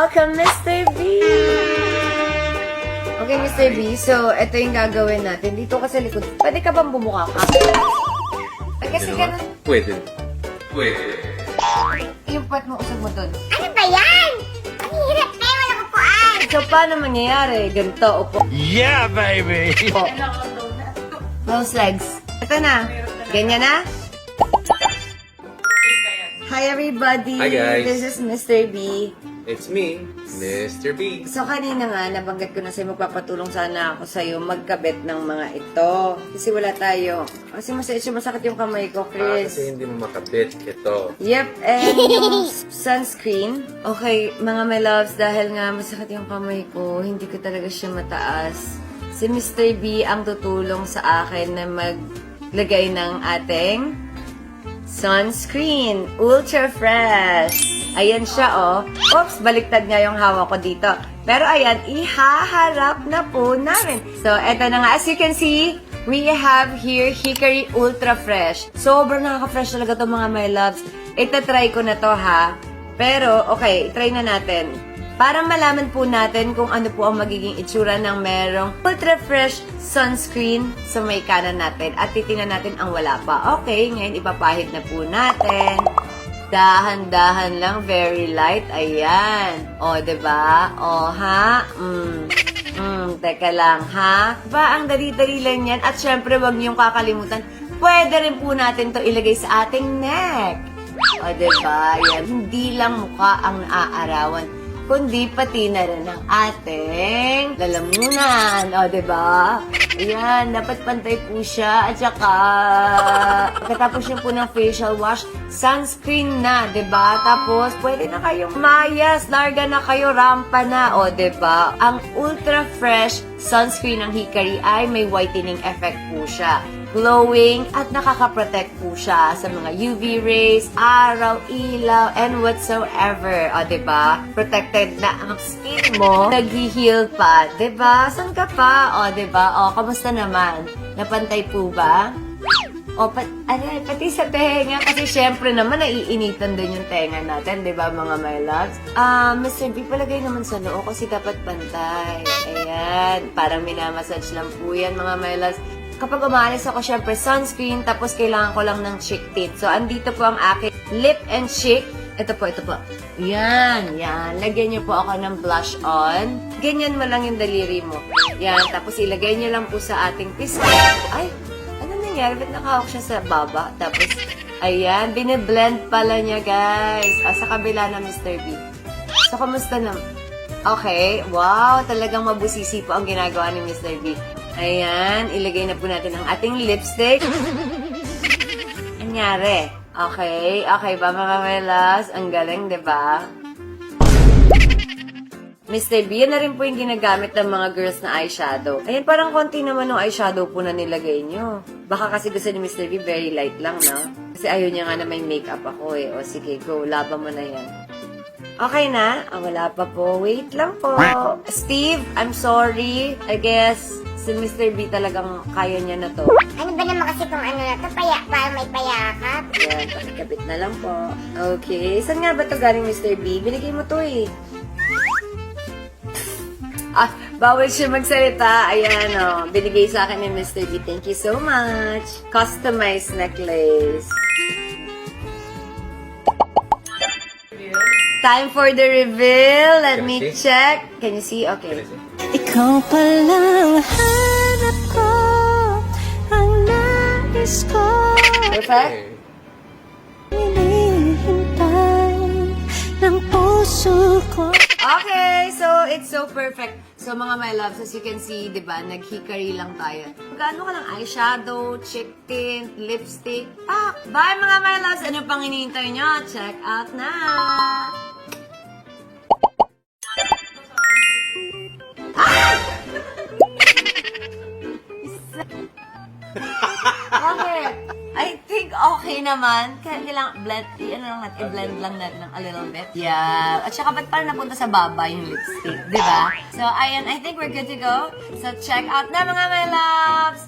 Welcome, Mr. B! Okay, Mr. B, so ito yung gagawin natin. Dito ka sa likod. Pwede ka bang bumuka ka? Ay, kasi ganun. Pwede. Yung part mo, usap mo dun. Ano ba yan? Ang hirap na yung walang upuan. So, paano mangyayari? Ganito, upo. Yeah, baby! Upo. Close legs. Ito na. Ganyan na? Hi, everybody. Hi, guys. This is Mr. B. It's me, Mr. B. So, kanina nga, nabanggit ko na sa'yo, magpapatulong sana ako sa'yo magkabit ng mga ito. Kasi wala tayo. Kasi masakit yung kamay ko, Chris. Kasi hindi mo makabit ito. Yep, and yung sunscreen. Okay, mga my loves, dahil nga masakit yung kamay ko, hindi ko talaga siya mataas. Si Mr. B ang tutulong sa akin na maglagay ng ating sunscreen. Ultra Fresh. Ayan siya, oh. Oops, baliktad nga yung hawak ko dito. Pero ayan, ihaharap na po namin. So, eto na nga. As you can see, we have here Hickory Ultra Fresh. Sobrang nakaka-fresh talaga to mga my loves. Itatry ko na to, ha? Pero, okay, try na natin. Para malaman po natin kung ano po ang magiging itsura ng merong Ultra Fresh Sunscreen sa may kanan natin. At titingnan natin ang wala pa. Okay, ngayon ipapahid na po natin. Dahan-dahan lang, very light. Ayan. O, diba? O, ha? Teka lang, ha? Ba, ang dali-dali lang yan. At syempre, wag niyong kakalimutan, pwede rin po natin to ilagay sa ating neck. O, diba? Yan. Hindi lang mukha ang naaarawan, kundi pati na rin ang ating lalamunan. O, diba? Ayan, dapat pantay po siya. At saka, pagkatapos niyo po ng facial wash, sunscreen na, 'di ba? Tapos pwede na kayong mayas, larga na kayo, rampa na, o 'di ba? Ang Ultra Fresh sunscreen ng Hickory ay may whitening effect po siya. Glowing at nakaka-protect po siya sa mga UV rays, araw, ilaw, and whatsoever. O, 'di ba? Protected na ang skin mo, naghi-heal pa, 'di ba? San ka pa? O, 'di ba? O, kamusta naman? Napantay po ba? O, pati sa tenga, kasi syempre naman, naiinitan din yung tenga natin, di ba, mga my loves? Mr. B, palagay naman sa noo kasi dapat pantay. Ayan, parang minamassage lang po yan, mga my loves. Kapag umalis ako, syempre, sunscreen, tapos kailangan ko lang ng cheek tint. So, andito po ang aking lip and cheek. Ito po. Yan. Lagyan niyo po ako ng blush on. Ganyan mo lang yung daliri mo. Yan, tapos ilagay niyo lang po sa ating pisngi. Ay, nangyari, ba't nakahawak siya sa baba? Tapos, ayan, biniblend pala niya, guys. Sa kabila na Mr. B. So, kamusta na? Okay, wow, talagang mabusisi po ang ginagawa ni Mr. B. Ayan, ilagay na po natin ang ating lipstick. Nangyari. Okay ba, mga melas? Ang galing, di ba? Mr. B, yan na rin po yung ginagamit ng mga girls na eyeshadow. Ayan, parang konti naman ng eyeshadow po na nilagay nyo. Baka kasi gusto ni Mr. B, very light lang, no? Kasi ayaw niya nga na may makeup ako eh. O sige, go, laban mo na yan. Okay na? Wala pa po. Wait lang po. Steve, I'm sorry. I guess, si Mr. B talagang kaya niya na to. Ano ba naman kasi kung ano na to? Para may payakap. Yan, pakikabit na lang po. Okay, saan nga ba to galing, Mr. B? Binigay mo to eh. Bawal siya magsalita. Ayan, binigay sa akin ni Mr. B. Thank you so much. Customized necklace. Time for the reveal. Let me check. Can you see? Okay. Ikaw palang hanap ko, ang nais ko, Perfect? hinihintay ng puso ko. Okay, so it's so perfect. So mga my loves, as you can see, di ba, nag-hickory lang tayo. Magkano ka lang eyeshadow, cheek tint, lipstick, Bye mga my loves! Ano pang hinihintay nyo? Check out na! Okay. I think okay naman. Kaya kailangan blend, i-blend lang natin ng a little bit. Yeah. At saka ba't parang napunta sa baba yung lipstick, di ba? So, ayan, I think we're good to go. So, check out na mga my loves!